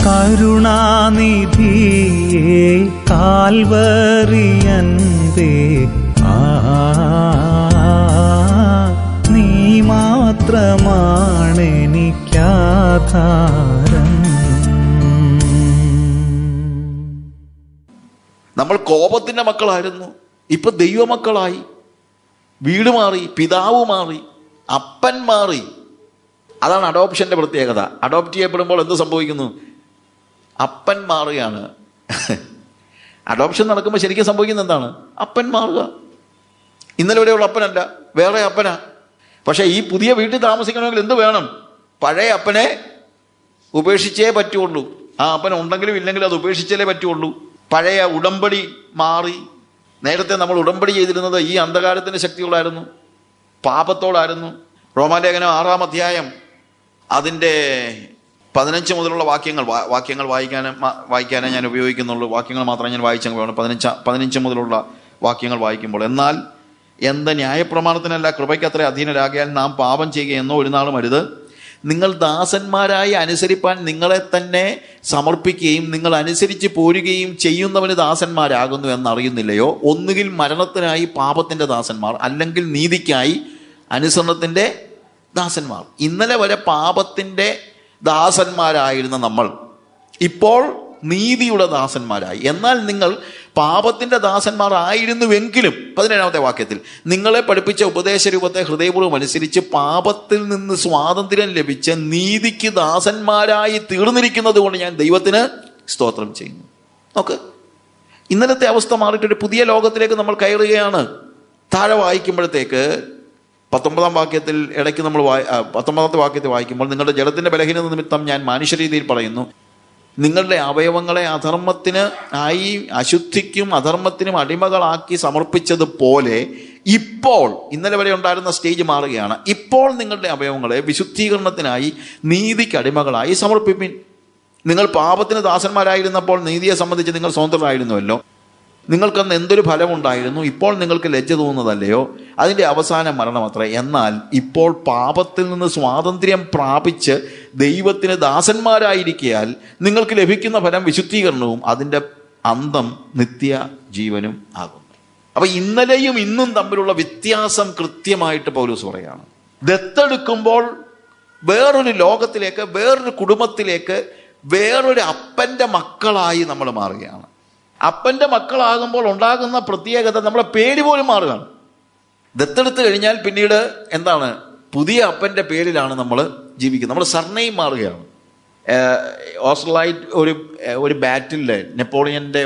കരുണാനിധിയേ കാൽവറിയൻപേ നീ മാത്രമാണെനിക്കാധാരം. നമ്മൾ കോപത്തിന്റെ മക്കളായിരുന്നു, ഇപ്പൊ ദൈവമക്കളായി. വീട് മാറി, പിതാവ് മാറി, അപ്പൻ മാറി. അതാണ് അഡോപ്ഷന്റെ പ്രത്യേകത. അഡോപ്റ്റ് ചെയ്യപ്പെടുമ്പോൾ എന്ത് സംഭവിക്കുന്നു? അപ്പൻ മാറുകയാണ്. അഡോപ്ഷൻ നടക്കുമ്പോൾ ശരിക്കും സംഭവിക്കുന്നത് എന്താണ്? അപ്പൻ മാറുക. ഇന്നലെ വരെയുള്ള അപ്പനല്ല, വേറെ അപ്പനാ. പക്ഷെ ഈ പുതിയ വീട്ടിൽ താമസിക്കണമെങ്കിൽ എന്ത് വേണം? പഴയ അപ്പനെ ഉപേക്ഷിച്ചേ പറ്റുള്ളൂ. ആ അപ്പൻ ഉണ്ടെങ്കിലും ഇല്ലെങ്കിലും അത് ഉപേക്ഷിച്ചാലേ പറ്റുള്ളൂ. പഴയ ഉടമ്പടി മാറി. നേരത്തെ നമ്മൾ ഉടമ്പടി ചെയ്തിരുന്നത് ഈ അന്ധകാരത്തിൻ്റെ ശക്തികളായിരുന്നു, പാപത്തോടായിരുന്നു. റോമാലേഖനം 6-ാം അധ്യായം അതിൻ്റെ 15 മുതലുള്ള വാക്യങ്ങൾ വായിക്കാനേ ഞാൻ ഉപയോഗിക്കുന്നുള്ളൂ. വാക്യങ്ങൾ മാത്രമേ ഞാൻ വായിച്ചാൽ 15 മുതലുള്ള വാക്യങ്ങൾ വായിക്കുമ്പോൾ, എന്നാൽ എന്ത് ന്യായപ്രമാണത്തിനല്ല കൃപയ്ക്കത്ര അധീനരാകിയാൽ നാം പാപം ചെയ്യുകയെന്നോ ഒരു നാളും അരുത്. നിങ്ങൾ ദാസന്മാരായി അനുസരിപ്പാൻ നിങ്ങളെ തന്നെ സമർപ്പിക്കുകയും നിങ്ങൾ അനുസരിച്ച് പോരുകയും ചെയ്യുന്നവന് ദാസന്മാരാകുന്നു എന്നറിയുന്നില്ലയോ? ഒന്നുകിൽ മരണത്തിനായി പാപത്തിൻ്റെ ദാസന്മാർ, അല്ലെങ്കിൽ നീതിക്കായി അനുസരണത്തിൻ്റെ ദാസന്മാർ. ഇന്നലെ വരെ പാപത്തിൻ്റെ ദാസന്മാരായിരുന്ന നമ്മൾ ഇപ്പോൾ നീതിയുടെ ദാസന്മാരായി. എന്നാൽ നിങ്ങൾ പാപത്തിൻ്റെ ദാസന്മാർ ആയിരുന്നുവെങ്കിലും 17-ാമത്തെ വാക്യത്തിൽ നിങ്ങളെ പഠിപ്പിച്ച ഉപദേശരൂപത്തെ ഹൃദയപൂർവ്വം അനുസരിച്ച് പാപത്തിൽ നിന്ന് സ്വാതന്ത്ര്യം ലഭിച്ച് നീതിക്ക് ദാസന്മാരായി തീർന്നിരിക്കുന്നത് കൊണ്ട് ഞാൻ ദൈവത്തിന് സ്തോത്രം ചെയ്യുന്നു. നോക്ക്, ഇന്നലത്തെ അവസ്ഥ മാറിയിട്ടൊരു പുതിയ ലോകത്തിലേക്ക് നമ്മൾ കയറുകയാണ്. താഴെ വായിക്കുമ്പോഴത്തേക്ക് 19-ാം വാക്യത്തിൽ ഇടയ്ക്ക് നമ്മൾ 19-ാമത്തെ വാക്യത്തിൽ വായിക്കുമ്പോൾ, നിങ്ങളുടെ ജഡത്തിൻ്റെ ബലഹീനത നിമിത്തം ഞാൻ മനുഷ്യരീതിയിൽ പറയുന്നു, നിങ്ങളുടെ അവയവങ്ങളെ അധർമ്മത്തിന് ആയി അശുദ്ധിക്കും അധർമ്മത്തിനും അടിമകളാക്കി സമർപ്പിച്ചതുപോലെ ഇപ്പോൾ, ഇന്നലെ വരെ ഉണ്ടായിരുന്ന സ്റ്റേജ് മാറുകയാണ്. ഇപ്പോൾ നിങ്ങളുടെ അവയവങ്ങളെ വിശുദ്ധീകരണത്തിനായി നീതിക്ക് അടിമകളായി സമർപ്പിപ്പിൻ. നിങ്ങൾ പാപത്തിന് ദാസന്മാരായിരുന്നപ്പോൾ നീതിയെ സംബന്ധിച്ച് നിങ്ങൾ സ്വതന്ത്രരായിരുന്നുവല്ലോ. നിങ്ങൾക്കന്ന് എന്തൊരു ഫലമുണ്ടായിരുന്നു? ഇപ്പോൾ നിങ്ങൾക്ക് ലജ്ജ തോന്നുന്നതല്ലയോ? അതിൻ്റെ അവസാനം മരണമത്രേ. എന്നാൽ ഇപ്പോൾ പാപത്തിൽ നിന്ന് സ്വാതന്ത്ര്യം പ്രാപിച്ച് ദൈവത്തിന് ദാസന്മാരായിരിക്കയാൽ നിങ്ങൾക്ക് ലഭിക്കുന്ന ഫലം വിശുദ്ധീകരണവും അതിൻ്റെ അന്തം നിത്യ ജീവനും ആകുന്നു. അപ്പം ഇന്നലെയും ഇന്നും തമ്മിലുള്ള വ്യത്യാസം കൃത്യമായിട്ട് പൗലോസ് പറയാണ്. ദത്തെടുക്കുമ്പോൾ വേറൊരു ലോകത്തിലേക്ക്, വേറൊരു കുടുംബത്തിലേക്ക്, വേറൊരു അപ്പൻ്റെ മക്കളായി നമ്മൾ മാറുകയാണ്. അപ്പൻ്റെ മക്കളാകുമ്പോൾ ഉണ്ടാകുന്ന പ്രത്യേകത, നമ്മളെ പേര് പോലും മാറുകയാണ്. ദത്തെടുത്ത് കഴിഞ്ഞാൽ പിന്നീട് എന്താണ്? പുതിയ അപ്പൻ്റെ പേരിലാണ് നമ്മൾ ജീവിക്കുന്നത്. നമ്മൾ സർനെയിം മാറുകയാണ്. ഓസ്ട്രലൈറ്റ് ഒരു ബാറ്റിൽ നെപ്പോളിയൻ്റെ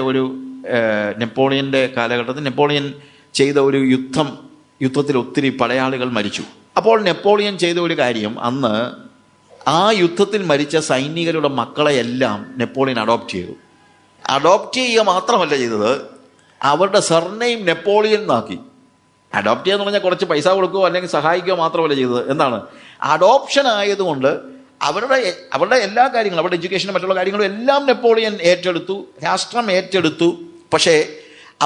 കാലഘട്ടത്തിൽ നെപ്പോളിയൻ ചെയ്ത ഒരു യുദ്ധത്തിൽ ഒത്തിരി പടയാളികൾ മരിച്ചു. അപ്പോൾ നെപ്പോളിയൻ ചെയ്ത ഒരു കാര്യം, അന്ന് ആ യുദ്ധത്തിൽ മരിച്ച സൈനികരുടെ മക്കളെയെല്ലാം നെപ്പോളിയൻ അഡോപ്റ്റ് ചെയ്തു. അഡോപ്റ്റ് ചെയ്യുക മാത്രമല്ല ചെയ്തത്, അവരുടെ സർനെയിം നെപ്പോളിയൻ എന്നാക്കി. അഡോപ്റ്റ് ചെയ്യുക എന്ന് പറഞ്ഞാൽ കുറച്ച് പൈസ കൊടുക്കുകയോ അല്ലെങ്കിൽ സഹായിക്കുകയോ മാത്രമല്ല ചെയ്തത്. എന്താണ്? അഡോപ്ഷൻ ആയതുകൊണ്ട് അവരുടെ എല്ലാ കാര്യങ്ങളും, അവരുടെ എഡ്യൂക്കേഷനും മറ്റുള്ള കാര്യങ്ങളും എല്ലാം നെപ്പോളിയൻ ഏറ്റെടുത്തു, രാഷ്ട്രം ഏറ്റെടുത്തു. പക്ഷേ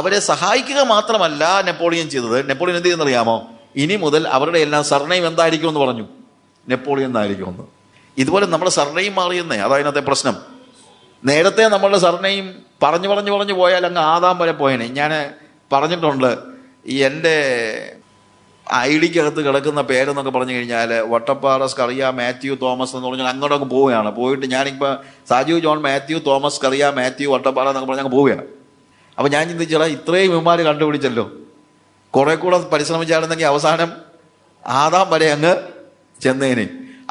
അവരെ സഹായിക്കുക മാത്രമല്ല നെപ്പോളിയൻ ചെയ്തത്. നെപ്പോളിയൻ എന്ത് ചെയ്യുന്നറിയാമോ? ഇനി മുതൽ അവരുടെ എല്ലാം സർനെയിം എന്തായിരിക്കും എന്ന് പറഞ്ഞു? നെപ്പോളിയൻ എന്നായിരിക്കുമെന്ന്. ഇതുപോലെ നമ്മുടെ സർനെയിം മാറിയെന്നേ, അതതിനകത്തെ പ്രശ്നം. നേരത്തെ നമ്മളുടെ സർനെയിം പറഞ്ഞു പോയാൽ അങ്ങ് ആദാം വരെ പോയേനെ. ഞാൻ പറഞ്ഞിട്ടുണ്ട്, എൻ്റെ ഐഡിക്കകത്ത് കിടക്കുന്ന പേരെന്നൊക്കെ പറഞ്ഞു കഴിഞ്ഞാൽ വട്ടപ്പാറ സ്കറിയ മാത്യു തോമസ് എന്ന് പറഞ്ഞാൽ അങ്ങോട്ടൊക്കെ പോവുകയാണ്. പോയിട്ട് ഞാനിപ്പോൾ സാജു ജോൺ മാത്യു തോമസ് സ്കറിയ മാത്യു വട്ടപ്പാറ എന്നൊക്കെ പറഞ്ഞ് അങ്ങ് പോവുകയാണ്. അപ്പോൾ ഞാൻ ചിന്തിച്ചാൽ ഇത്രയും ഇവന്മാർ കണ്ടുപിടിച്ചല്ലോ, കുറെ കൂടെ പരിശ്രമിച്ചായിരുന്നെങ്കിൽ അവസാനം ആദാം വരെ അങ്ങ് ചെന്നേനെ.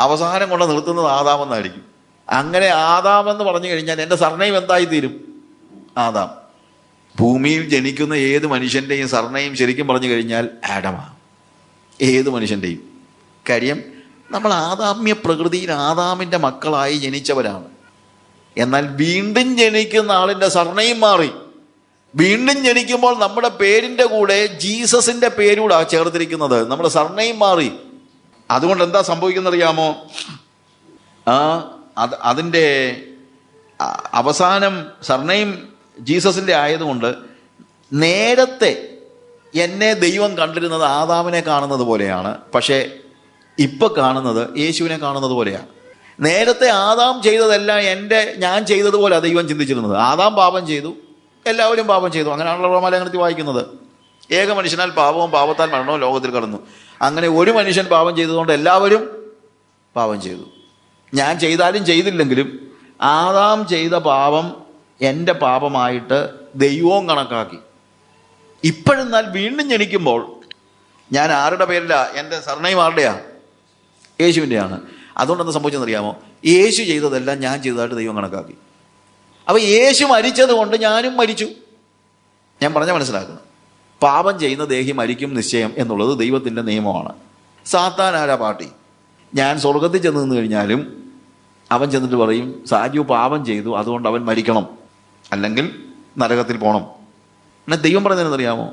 അവസാനം കൊണ്ട് നിർത്തുന്നത് ആദാമെന്നായിരിക്കും. അങ്ങനെ ആദാമെന്ന് പറഞ്ഞു കഴിഞ്ഞാൽ എൻ്റെ സർനെയിം എന്തായി തീരും? ആദാം. ഭൂമിയിൽ ജനിക്കുന്ന ഏത് മനുഷ്യൻ്റെയും സർനെയിം ശരിക്കും പറഞ്ഞു കഴിഞ്ഞാൽ ആഡമാണ്. ഏത് മനുഷ്യൻ്റെയും കാര്യം, നമ്മൾ ആദാമ്യ പ്രകൃതിയിൽ ആദാമിൻ്റെ മക്കളായി ജനിച്ചവരാണ്. എന്നാൽ വീണ്ടും ജനിക്കുന്ന ആളിൻ്റെ സർനെയിം മാറി. വീണ്ടും ജനിക്കുമ്പോൾ നമ്മുടെ പേരിൻ്റെ കൂടെ ജീസസിൻ്റെ പേരൂടെ ചേർത്തിരിക്കുന്നത്. നമ്മുടെ സർനെയിം മാറി. അതുകൊണ്ട് എന്താ സംഭവിക്കുന്നറിയാമോ? അതിൻ്റെ അവസാനം സർനെയിം ജീസസിൻ്റെ ആയതുകൊണ്ട് നേരത്തെ എന്നെ ദൈവം കണ്ടിരുന്നത് ആദാമിനെ കാണുന്നത് പോലെയാണ്. പക്ഷേ ഇപ്പം കാണുന്നത് യേശുവിനെ കാണുന്നത് പോലെയാണ്. നേരത്തെ ആദാം ചെയ്തതെല്ലാം ഞാൻ ചെയ്തതുപോലെ ദൈവം ചിന്തിച്ചിരുന്നത്. ആദാം പാപം ചെയ്തു, എല്ലാവരും പാപം ചെയ്തു. അങ്ങനെയാണല്ലോ റോമാലേഖനത്തിൽ വായിക്കുന്നത്. ഏക മനുഷ്യനാൽ പാപവും പാപത്താൽ മരണവും ലോകത്തിൽ കടന്നു. അങ്ങനെ ഒരു മനുഷ്യൻ പാപം ചെയ്തതുകൊണ്ട് എല്ലാവരും പാപം ചെയ്തു. ഞാൻ ചെയ്താലും ചെയ്തില്ലെങ്കിലും ആദാം ചെയ്ത പാപം എൻ്റെ പാപമായിട്ട് ദൈവവും കണക്കാക്കി. ഇപ്പോഴെന്നാൽ വീണ്ടും ജനിക്കുമ്പോൾ ഞാൻ ആരുടെ പേരിലാ? എൻ്റെ സർനെയിം ആരുടെയാ? യേശുവിൻ്റെയാണ്. അതുകൊണ്ടെന്ന് സംഭവിച്ചെന്നറിയാമോ? യേശു ചെയ്തതെല്ലാം ഞാൻ ചെയ്തതായിട്ട് ദൈവം കണക്കാക്കി. അപ്പോൾ യേശു മരിച്ചത് കൊണ്ട് ഞാനും മരിച്ചു. ഞാൻ പറഞ്ഞ മനസ്സിലാക്കണം. പാപം ചെയ്യുന്ന ദേഹി മരിക്കും നിശ്ചയം എന്നുള്ളത് ദൈവത്തിൻ്റെ നിയമമാണ്. സാത്താൻ ആരാ പാർട്ടി? ഞാൻ സ്വർഗത്തിൽ ചെന്ന് നിന്ന് കഴിഞ്ഞാലും അവൻ ചെന്നിട്ട് പറയും സാജു പാപം ചെയ്തു, അതുകൊണ്ട് അവൻ മരിക്കണം, അല്ലെങ്കിൽ നരകത്തിൽ പോകണം. എന്നാൽ ദൈവം പറഞ്ഞതെന്നറിയാമോ?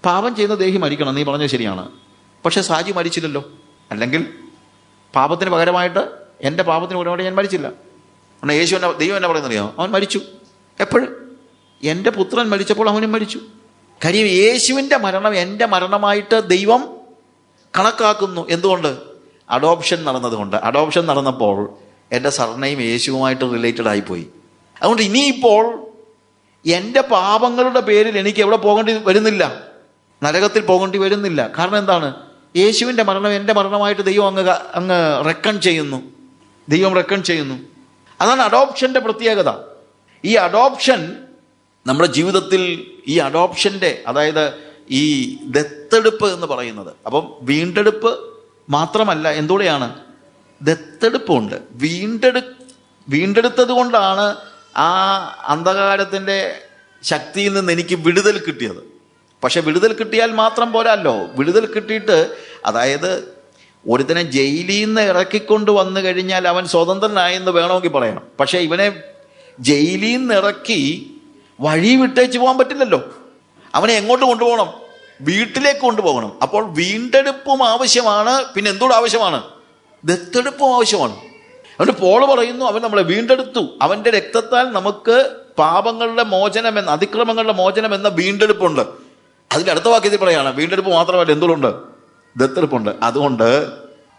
പാപം ചെയ്യുന്ന ദേഹി മരിക്കണം, നീ പറഞ്ഞത് ശരിയാണ്, പക്ഷെ സാജു മരിച്ചില്ലല്ലോ. അല്ലെങ്കിൽ പാപത്തിന് പകരമായിട്ട് എൻ്റെ പാപത്തിന് പകരമായിട്ട് ഞാൻ മരിച്ചില്ല. എന്നാൽ ദൈവം എന്നെ പറയുന്നറിയാമോ? അവൻ മരിച്ചു. എപ്പോഴും എൻ്റെ പുത്രൻ മരിച്ചപ്പോൾ അവനും മരിച്ചു. കാര്യം യേശുവിൻ്റെ മരണം എൻ്റെ മരണമായിട്ട് ദൈവം കണക്കാക്കുന്നു. എന്തുകൊണ്ട്? അഡോപ്ഷൻ നടന്നതുകൊണ്ട്. അഡോപ്ഷൻ നടന്നപ്പോൾ എൻ്റെ സർനെയിം യേശുവുമായിട്ട് റിലേറ്റഡ് ആയിപ്പോയി. അതുകൊണ്ട് ഇനിയിപ്പോൾ എൻ്റെ പാപങ്ങളുടെ പേരിൽ എനിക്ക് എവിടെ പോകേണ്ടി വരുന്നില്ല, നരകത്തിൽ പോകേണ്ടി വരുന്നില്ല. കാരണം എന്താണ്? യേശുവിൻ്റെ മരണം എൻ്റെ മരണമായിട്ട് ദൈവം അങ്ങ് റെക്കൺ ചെയ്യുന്നു. ദൈവം റെക്കൺ ചെയ്യുന്നു. അതാണ് അഡോപ്ഷൻ്റെ പ്രത്യേകത. ഈ അഡോപ്ഷൻ നമ്മുടെ ജീവിതത്തിൽ, ഈ അഡോപ്ഷൻ്റെ, അതായത് ഈ ദത്തെടുപ്പ് എന്ന് പറയുന്നത്, അപ്പം വീണ്ടെടുപ്പ് മാത്രമല്ല, എന്തുകൂടെയാണ്? ദത്തെടുപ്പുണ്ട്. വീണ്ടെടുത്തത് കൊണ്ടാണ് ആ അന്ധകാരത്തിൻ്റെ ശക്തിയിൽ നിന്ന് എനിക്ക് വിടുതൽ കിട്ടിയത്. പക്ഷെ വിടുതൽ കിട്ടിയാൽ മാത്രം പോരല്ലോ. വിടുതൽ കിട്ടിയിട്ട്, അതായത് ഒരുത്തനെ ജയിലിൽ നിന്ന് ഇറക്കിക്കൊണ്ട് വന്നു കഴിഞ്ഞാൽ അവൻ സ്വതന്ത്രനായെന്ന് വേണമെങ്കിൽ പറയണം. പക്ഷെ ഇവനെ ജയിലിൽ നിന്ന് ഇറക്കി വഴി വിട്ടേച്ച് പോകാൻ പറ്റില്ലല്ലോ. അവനെ എങ്ങോട്ട് കൊണ്ടുപോകണം? വീട്ടിലേക്ക് കൊണ്ടുപോകണം. അപ്പോൾ വീണ്ടെടുപ്പും ആവശ്യമാണ്. പിന്നെ എന്തുകൂടെ ആവശ്യമാണ്? ദത്തെടുപ്പും ആവശ്യമാണ്. അതുകൊണ്ട് പോൾ പറയുന്നു, അവൻ നമ്മളെ വീണ്ടെടുത്തു, അവൻ്റെ രക്തത്താൽ നമുക്ക് പാപങ്ങളുടെ മോചനം എന്ന, അതിക്രമങ്ങളുടെ മോചനം എന്ന വീണ്ടെടുപ്പുണ്ട്. അതിൻ്റെ അടുത്ത വാക്യത്തിൽ പറയാണ് വീണ്ടെടുപ്പ് മാത്രമല്ല, എന്തുകൊണ്ട്? ദത്തെടുപ്പുണ്ട്. അതുകൊണ്ട്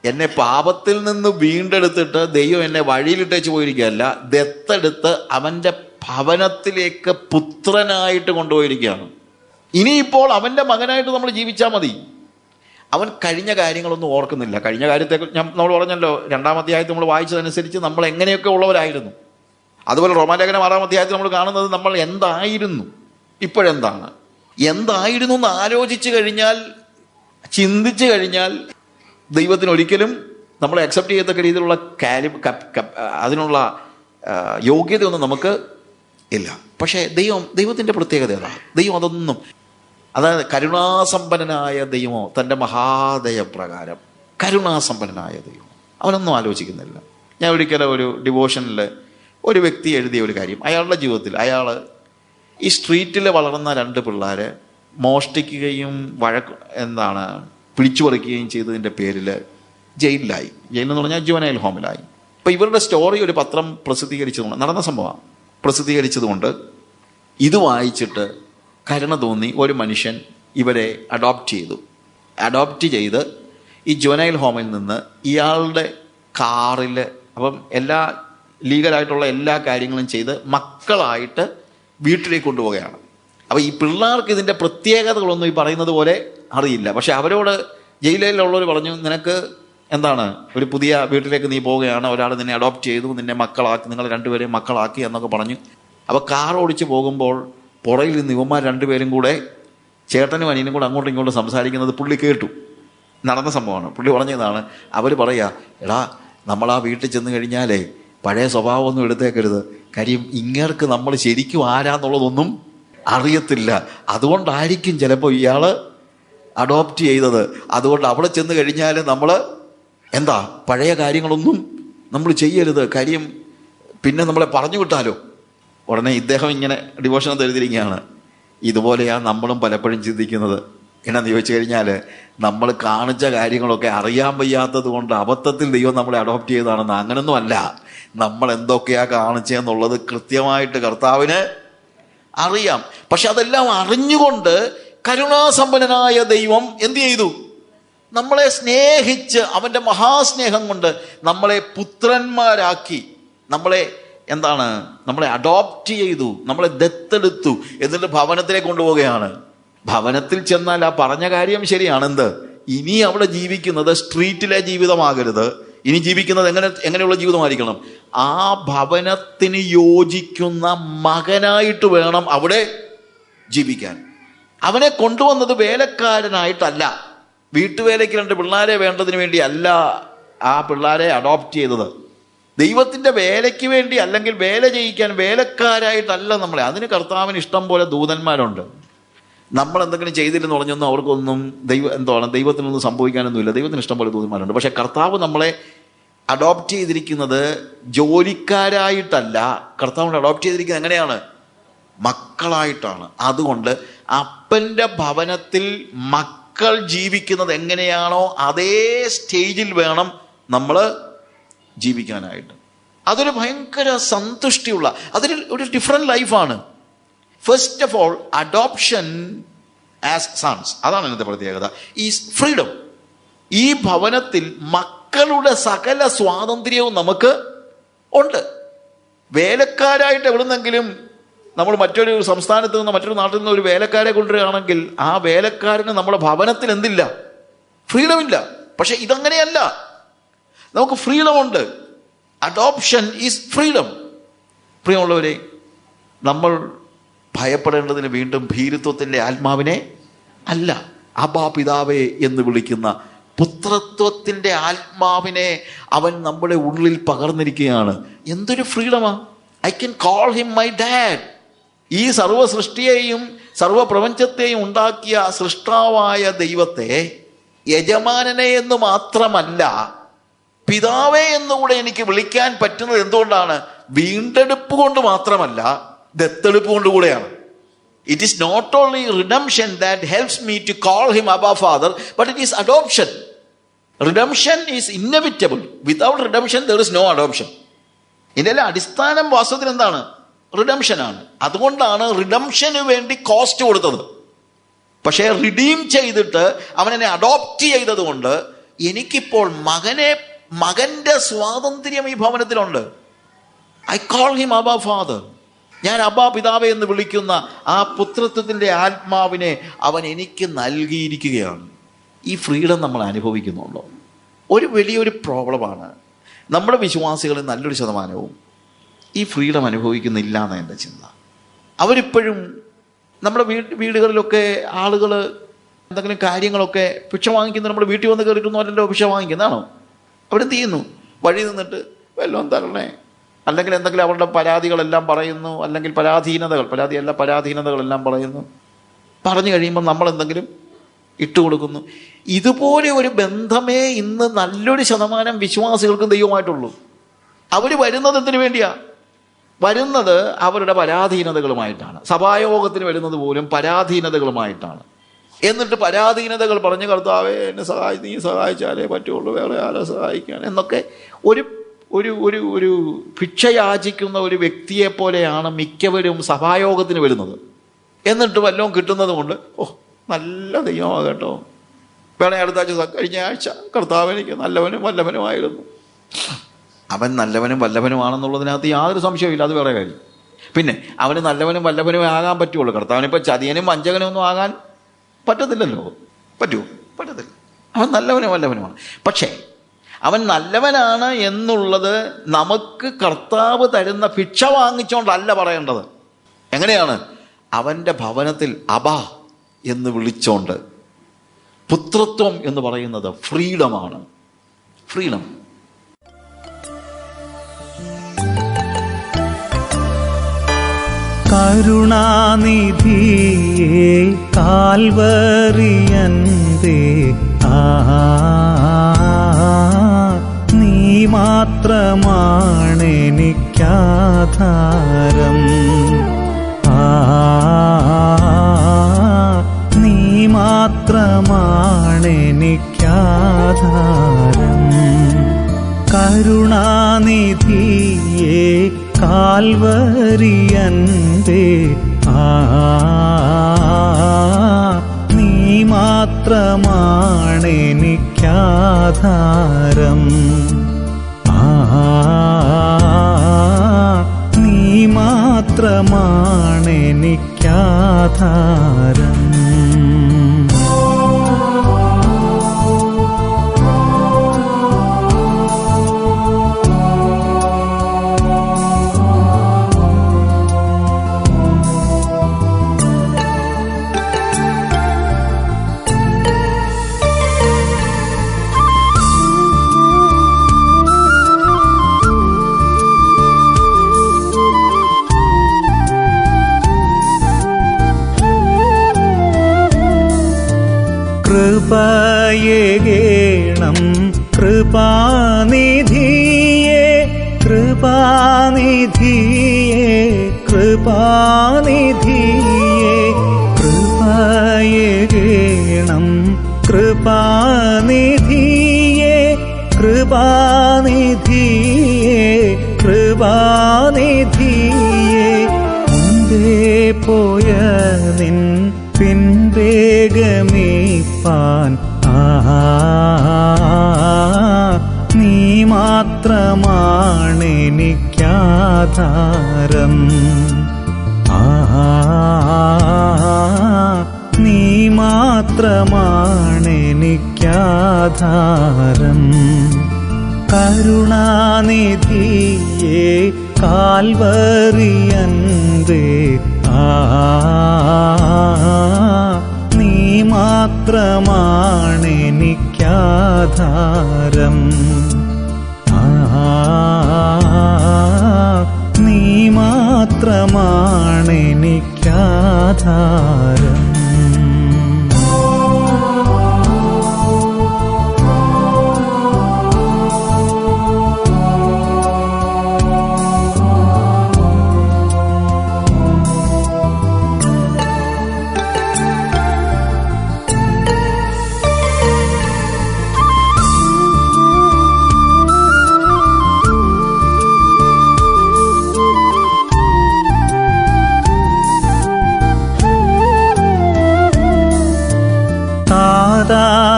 എന്നെ പാപത്തിൽ നിന്ന് വീണ്ടെടുത്തിട്ട് ദൈവം എന്നെ വഴിയിലിട്ടേച്ച് പോയിരിക്കുകയല്ല, ദത്തെടുത്ത് അവൻ്റെ ഭവനത്തിലേക്ക് പുത്രനായിട്ട് കൊണ്ടുപോയിരിക്കുകയാണ്. ഇനിയിപ്പോൾ അവൻ്റെ മകനായിട്ട് നമ്മൾ ജീവിച്ചാൽ മതി. അവൻ കഴിഞ്ഞ കാര്യങ്ങളൊന്നും ഓർക്കുന്നില്ല. കഴിഞ്ഞ കാര്യത്തെ നമ്മൾ പറഞ്ഞല്ലോ, 2-ാം അധ്യായത്തിൽ നമ്മൾ വായിച്ചതനുസരിച്ച് നമ്മൾ എങ്ങനെയൊക്കെ ഉള്ളവരായിരുന്നു. അതുപോലെ റോമാലേഖനം 6-ാം അധ്യായത്തിൽ നമ്മൾ കാണുന്നത് നമ്മൾ എന്തായിരുന്നു, ഇപ്പോഴെന്താണ്, എന്തായിരുന്നു എന്ന് ആലോചിച്ച് കഴിഞ്ഞാൽ, ചിന്തിച്ചു കഴിഞ്ഞാൽ ദൈവത്തിന് ഒരിക്കലും നമ്മളെ അക്സെപ്റ്റ് ചെയ്യത്തക്ക രീതിയിലുള്ള അതിനുള്ള യോഗ്യതയൊന്നും നമുക്ക് ഇല്ല. പക്ഷേ ദൈവത്തിൻ്റെ പ്രത്യേകത ഏതാ? ദൈവം അതൊന്നും, അതായത് കരുണാസമ്പന്നനായ ദൈവമോ, തൻ്റെ മഹാദയപ്രകാരം കരുണാസമ്പന്നനായ ദൈവം, അവനൊന്നും ആലോചിക്കുന്നില്ല. ഞാൻ ഒരിക്കലും ഒരു ഡിവോഷനിൽ ഒരു വ്യക്തി എഴുതിയ ഒരു കാര്യം, അയാളുടെ ജീവിതത്തിൽ അയാൾ ഈ സ്ട്രീറ്റിൽ വളർന്ന 2 പിള്ളേരെ മോഷ്ടിക്കുകയും പിടിച്ചു പറിക്കുകയും ചെയ്തതിൻ്റെ പേരിൽ ജയിലിലായി. ജയിലെന്ന് പറഞ്ഞാൽ ജുവനൈൽ ഹോമിലായി. അപ്പോൾ ഇവരുടെ സ്റ്റോറി ഒരു പത്രം പ്രസിദ്ധീകരിച്ചതുകൊണ്ട്, നടന്ന സംഭവം പ്രസിദ്ധീകരിച്ചതുകൊണ്ട്, ഇത് വായിച്ചിട്ട് കരുണ തോന്നി ഒരു മനുഷ്യൻ ഇവരെ അഡോപ്റ്റ് ചെയ്ത് ഈ ജുവനൈൽ ഹോമിൽ നിന്ന് ഇയാളുടെ കാറിൽ, അപ്പം എല്ലാ ലീഗലായിട്ടുള്ള എല്ലാ കാര്യങ്ങളും ചെയ്ത് മക്കളായിട്ട് വീട്ടിലേക്ക് കൊണ്ടുപോവുകയാണ്. അപ്പോൾ ഈ പിള്ളേർക്ക് ഇതിൻ്റെ പ്രത്യേകതകളൊന്നും ഈ പറയുന്നത് പോലെ അറിയില്ല. പക്ഷെ അവരോട് ജയിലിലുള്ളവർ പറഞ്ഞു, നിനക്ക് എന്താണ്, ഒരു പുതിയ വീട്ടിലേക്ക് നീ പോവുകയാണ്, ഒരാൾ നിന്നെ അഡോപ്റ്റ് ചെയ്തു, നിന്നെ മക്കളാക്കി, നിങ്ങൾ 2 പേരെയും മക്കളാക്കി എന്നൊക്കെ പറഞ്ഞു. അപ്പോൾ കാർ ഓടിച്ച് പോകുമ്പോൾ പുറയിൽ നിന്ന് ഇവന്മാർ 2 പേരും കൂടെ, ചേട്ടനും അനിയനും കൂടെ അങ്ങോട്ടും ഇങ്ങോട്ടും സംസാരിക്കുന്നത് പുള്ളി കേട്ടു. നടന്ന സംഭവമാണ്. പുള്ളി പറഞ്ഞതാണ്, അവർ പറയാ, എടാ നമ്മൾ ആ വീട്ടിൽ ചെന്ന് കഴിഞ്ഞാലേ പഴയ സ്വഭാവമൊന്നും എടുത്തേക്കരുത്, കാര്യം ഇങ്ങേർക്ക് നമ്മൾ ശരിക്കും ആരാന്നുള്ളതൊന്നും അറിയത്തില്ല, അതുകൊണ്ടായിരിക്കും ചിലപ്പോൾ ഇയാൾ അഡോപ്റ്റ് ചെയ്തത്. അതുകൊണ്ട് അവിടെ ചെന്ന് കഴിഞ്ഞാൽ നമ്മൾ പഴയ കാര്യങ്ങളൊന്നും നമ്മൾ ചെയ്യരുത്, കാര്യം പിന്നെ നമ്മളെ പറഞ്ഞു വിട്ടാലോ. ഉടനെ ഇദ്ദേഹം ഇങ്ങനെ ഡിവോഷനകത്ത് എഴുതിയിരിക്കുകയാണ്, ഇതുപോലെയാണ് നമ്മളും പലപ്പോഴും ചിന്തിക്കുന്നത്. എന്നാന്ന് ചോദിച്ചു കഴിഞ്ഞാൽ, നമ്മൾ കാണിച്ച കാര്യങ്ങളൊക്കെ അറിയാൻ വയ്യാത്തത് കൊണ്ട് അബദ്ധത്തിൽ ദൈവം നമ്മളെ അഡോപ്റ്റ് ചെയ്തതാണെന്ന്. അങ്ങനൊന്നും അല്ല. നമ്മൾ എന്തൊക്കെയാ കാണിച്ചതെന്നുള്ളത് കൃത്യമായിട്ട് കർത്താവിന് അറിയാം. പക്ഷെ അതെല്ലാം അറിഞ്ഞുകൊണ്ട് കരുണാസമ്പന്നനായ ദൈവം എന്ത് ചെയ്തു? നമ്മളെ സ്നേഹിച്ച് അവൻ്റെ മഹാസ്നേഹം കൊണ്ട് നമ്മളെ പുത്രന്മാരാക്കി, നമ്മളെ നമ്മളെ അഡോപ്റ്റ് ചെയ്തു, നമ്മളെ ദത്തെടുത്തു. എന്നിട്ട് ഭവനത്തിലേക്ക് കൊണ്ടുപോവുകയാണ്. ഭവനത്തിൽ ചെന്നാൽ ആ പറഞ്ഞ കാര്യം ശരിയാണ്. ഇനി അവിടെ ജീവിക്കുന്നത് സ്ട്രീറ്റിലെ ജീവിതമാകരുത്. ഇനി ജീവിക്കുന്നത് എങ്ങനെയുള്ള ജീവിതമായിരിക്കണം? ആ ഭവനത്തിന് യോജിക്കുന്ന മകനായിട്ട് വേണം അവിടെ ജീവിക്കാൻ. അവനെ കൊണ്ടുവന്നത് വേലക്കാരനായിട്ടല്ല, വീട്ടുവേലയ്ക്ക് 2 പിള്ളേരെ വേണ്ടതിന് വേണ്ടി അല്ല ആ പിള്ളേരെ അഡോപ്റ്റ് ചെയ്തത്. ദൈവത്തിൻ്റെ വേലയ്ക്ക് വേണ്ടി, അല്ലെങ്കിൽ വേല ചെയ്യിക്കാൻ വേലക്കാരായിട്ടല്ല നമ്മളെ. അതിന് കർത്താവിന് ഇഷ്ടം പോലെ ദൂതന്മാരുണ്ട്. നമ്മൾ എന്തെങ്കിലും ചെയ്തില്ലെന്ന് പറഞ്ഞൊന്നും അവർക്കൊന്നും ദൈവത്തിനൊന്നും സംഭവിക്കാനൊന്നുമില്ല. ദൈവത്തിന് ഇഷ്ടം പോലെ ദൂതന്മാരുണ്ട്. പക്ഷെ കർത്താവ് നമ്മളെ അഡോപ്റ്റ് ചെയ്തിരിക്കുന്നത് ജോലിക്കാരായിട്ടല്ല. കർത്താവിനെ അഡോപ്റ്റ് ചെയ്തിരിക്കുന്നത് എങ്ങനെയാണ്? മക്കളായിട്ടാണ്. അതുകൊണ്ട് അപ്പൻ്റെ ഭവനത്തിൽ മക്കൾ ജീവിക്കുന്നത് എങ്ങനെയാണോ അതേ സ്റ്റേജിൽ വേണം നമ്മൾ ജീവിക്കാനായിട്ട്. അതൊരു ഭയങ്കര സന്തുഷ്ടിയുള്ള, അതൊരു ഡിഫറെൻ്റ് ലൈഫാണ്. First of all, adoption as sons, അതാണ് ഇന്നത്തെ പ്രത്യേകത, ഈസ് ഫ്രീഡം. ഈ ഭവനത്തിൽ മക്കളുടെ സകല സ്വാതന്ത്ര്യവും നമുക്ക് ഉണ്ട്. വേലക്കാരായിട്ട് എവിടുന്നെങ്കിലും നമ്മൾ മറ്റൊരു സംസ്ഥാനത്ത് നിന്ന്, മറ്റൊരു നാട്ടിൽ നിന്ന് ഒരു വേലക്കാരെ കൊണ്ടുവരികയാണെങ്കിൽ ആ വേലക്കാരന് നമ്മുടെ ഭവനത്തിൽ എന്തില്ല? ഫ്രീഡമില്ല. പക്ഷെ ഇതങ്ങനെയല്ല, നമുക്ക് ഫ്രീഡമുണ്ട്. Adoption is freedom. പ്രിയമുള്ളവരെ, നമ്മൾ ഭയപ്പെടേണ്ടതിന് വീണ്ടും ഭീരുത്വത്തിൻ്റെ ആത്മാവിനെ അല്ല, അബ്ബാ പിതാവേ എന്ന് വിളിക്കുന്ന പുത്രത്വത്തിൻ്റെ ആത്മാവിനെ അവൻ നമ്മുടെ ഉള്ളിൽ പകർന്നിരിക്കുകയാണ്. എന്തൊരു ഫ്രീഡമാ! I can call him my dad. ഈ സർവ്വ സൃഷ്ടിയെയും സർവ്വപ്രപഞ്ചത്തെയും ഉണ്ടാക്കിയ സൃഷ്ടാവായ ദൈവത്തെ യജമാനനെ എന്ന് മാത്രമല്ല, പിതാവേ എന്നുകൂടെ എനിക്ക് വിളിക്കാൻ പറ്റുന്നത് എന്തുകൊണ്ടാണ്? വീണ്ടെടുപ്പ് കൊണ്ട് മാത്രമല്ല, ദത്തെടുപ്പ് കൊണ്ടുകൂടെയാണ്. It is not only redemption that helps me to call him Abba Father, but it is adoption. Redemption is inevitable. Without redemption there is no adoption. ഇതിൻ്റെ അടിസ്ഥാനം വാസ്തവത്തിൽ എന്താണ്? റിഡംഷനാണ്. അതുകൊണ്ടാണ് റിഡംഷന് വേണ്ടി കോസ്റ്റ് കൊടുത്തത്. പക്ഷേ റിഡീം ചെയ്തിട്ട് അവനെന്നെ അഡോപ്റ്റ് ചെയ്തത് കൊണ്ട് എനിക്കിപ്പോൾ മകൻ്റെ സ്വാതന്ത്ര്യം ഈ ഭവനത്തിലുണ്ട്. ഐ കോൾ ഹിം അബ്ബാ ഫാദർ. ഞാൻ അബ്ബാ പിതാവേ എന്ന് വിളിക്കുന്ന ആ പുത്രത്വത്തിൻ്റെ ആത്മാവിനെ അവൻ എനിക്ക് നൽകിയിരിക്കുകയാണ്. ഈ ഫ്രീഡം നമ്മൾ അനുഭവിക്കുന്നുണ്ടോ? ഒരു വലിയൊരു പ്രോബ്ലമാണ്. നമ്മുടെ വിശ്വാസികളിൽ നല്ലൊരു ശതമാനവും ഈ ഫ്രീഡം അനുഭവിക്കുന്നില്ല എന്ന് എൻ്റെ ചിന്ത. അവരിപ്പോഴും നമ്മുടെ വീടുകളിലൊക്കെ ആളുകൾ എന്തെങ്കിലും കാര്യങ്ങളൊക്കെ ഭിക്ഷ വാങ്ങിക്കുന്നത് നമ്മുടെ വീട്ടിൽ വന്ന് കയറിയിട്ടൊന്നുമല്ലല്ലോ ഭിക്ഷ വാങ്ങിക്കുന്നതാണോ? അവരെന്ത് ചെയ്യുന്നു? വഴി നിന്നിട്ട് വല്ലതും തരണേ, അല്ലെങ്കിൽ എന്തെങ്കിലും അവരുടെ പരാതികളെല്ലാം പറയുന്നു, അല്ലെങ്കിൽ പരാധീനതകളെല്ലാം പറയുന്നു. പറഞ്ഞു കഴിയുമ്പോൾ നമ്മളെന്തെങ്കിലും ഇട്ടുകൊടുക്കുന്നു. ഇതുപോലെ ഒരു ബന്ധമേ ഇന്ന് നല്ലൊരു ശതമാനം വിശ്വാസികൾക്കും ദൈവമായിട്ടുള്ളൂ. അവർ വരുന്നത് എന്തിനു വേണ്ടിയാ? വരുന്നത് അവരുടെ പരാധീനതകളുമായിട്ടാണ്. സഭായോഗത്തിന് വരുന്നത് പോലും പരാധീനതകളുമായിട്ടാണ്. എന്നിട്ട് പരാധീനതകൾ പറഞ്ഞ് കർത്താവേ എന്നെ നീ സഹായിച്ചാലേ പറ്റുള്ളൂ, വേറെ ആരെ സഹായിക്കാൻ എന്നൊക്കെ ഒരു ഒരു ഒരു ഒരു ഭിക്ഷ യാചിക്കുന്ന ഒരു വ്യക്തിയെ പോലെയാണ് മിക്കവരും സഭായോഗത്തിന് വരുന്നത്. എന്നിട്ട് വല്ലതും കിട്ടുന്നത് കൊണ്ട് നല്ല ദൈവമാണ് കേട്ടോ, വേണേ കഴിഞ്ഞ ആഴ്ച കർത്താവ് എനിക്ക് നല്ലവനും വല്ലഭനുമായിരുന്നു. അവൻ നല്ലവനും വല്ലഭനുമാണെന്നുള്ളതിനകത്ത് യാതൊരു സംശയമില്ല, അത് വേറെ കാര്യം. പിന്നെ അവന് നല്ലവനും വല്ലഭനും ആകാൻ പറ്റുള്ളൂ. കർത്താവിനിപ്പോൾ ചതിയനും വഞ്ചകനും ഒന്നും ആകാൻ പറ്റത്തില്ലല്ലോ. പറ്റുമോ? പറ്റത്തില്ല. അവൻ നല്ലവനും വല്ലഭനുമാണ്. പക്ഷേ അവൻ നല്ലവനാണ് എന്നുള്ളത് നമുക്ക് കർത്താവ് തരുന്ന ഭിക്ഷ വാങ്ങിച്ചുകൊണ്ടല്ല പറയേണ്ടത്. എങ്ങനെയാണ്? അവൻ്റെ ഭവനത്തിൽ അബാ എന്ന് വിളിച്ചോണ്ട്. പുത്രത്വം എന്ന് പറയുന്നത് ഫ്രീഡമാണ്. ഫ്രീഡം. കരുണാനിധിയേ കാൽവറിയന്തേ നീ മാത്രമാണെനിക്കാധാരം. നീ മാത്രമാണെനിക്കാധാരം. കരുണാനിധിയേ കാൽവറിയന്തേ നീ മാത്രമാണെനിക്കാധാരം. മാത്രമാണെനിക്കാധാരം. നീ മാത്രമാണെനിക്കാധാരം. കൃപയേകേണം കൃപാനിധിയേ, കൃപാനിധിയേ, കൃപാനിധിയേ. കൃപയേകേണം കൃപാനിധിയേ, കൃപാനിധിയേ, കൃപാനിധിയേ. മുൻപേ പോയ നിൻ പിൻവേഗമീപ്പാൻ നീ മാത്രമാണെനിക്കാധാരം. നീ മാത്രമാണെനിക്കാധാരം. കരുണാനിധിയേ കാൽവറിയൻപേ, നീ മാത്രമാണെനിക്കാധാരം. നീ മാത്രമാണെനിക്കാധാരം.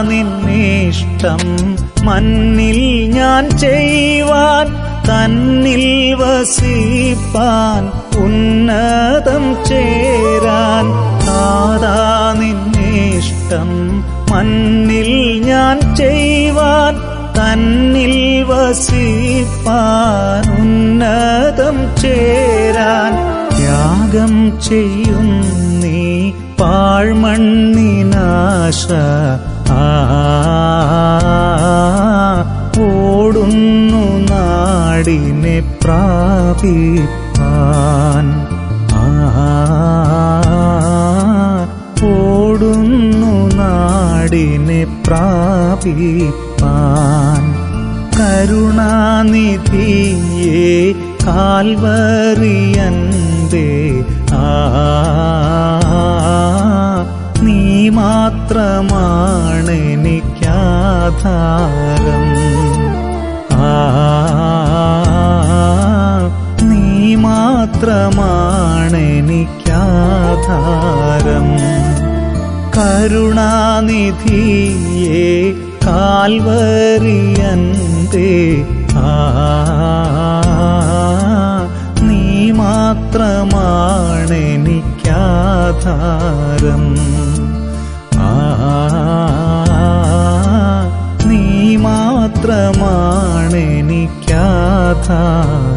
നിന്നിഷ്ടം മണ്ണിൽ ഞാൻ ചെയ്യുവാൻ, തന്നിൽ വസിപ്പാൻ, ഉന്നതം ചേരാൻ. താതാ നിന്നിഷ്ടം മണ്ണിൽ ഞാൻ ചെയ്യുവാൻ, തന്നിൽ വസിപ്പാൻ, ഉന്നതം ചേരാൻ. ത്യാഗം ചെയ്യും നീ പാഴ്മണ്ണിനാശ, ഓടുന്നു നാടിനെ പ്രാപിപ്പാൻ. ഓടുന്നു നാടിനെ പ്രാപിപ്പാൻ. കരുണാനിധിയേ കാൽവറിയൻപേ, നീ മാത്രമാണെനിക്കാധാരം. നീ മാത്രമാണെനിക്കാധാരം. കരുണാനിധിയേ കാൽവറിയൻപേ, നീ മാത്രമാണെനിക്കാധാരം. നീ മാത്രമാണെനിക്കാധാരം.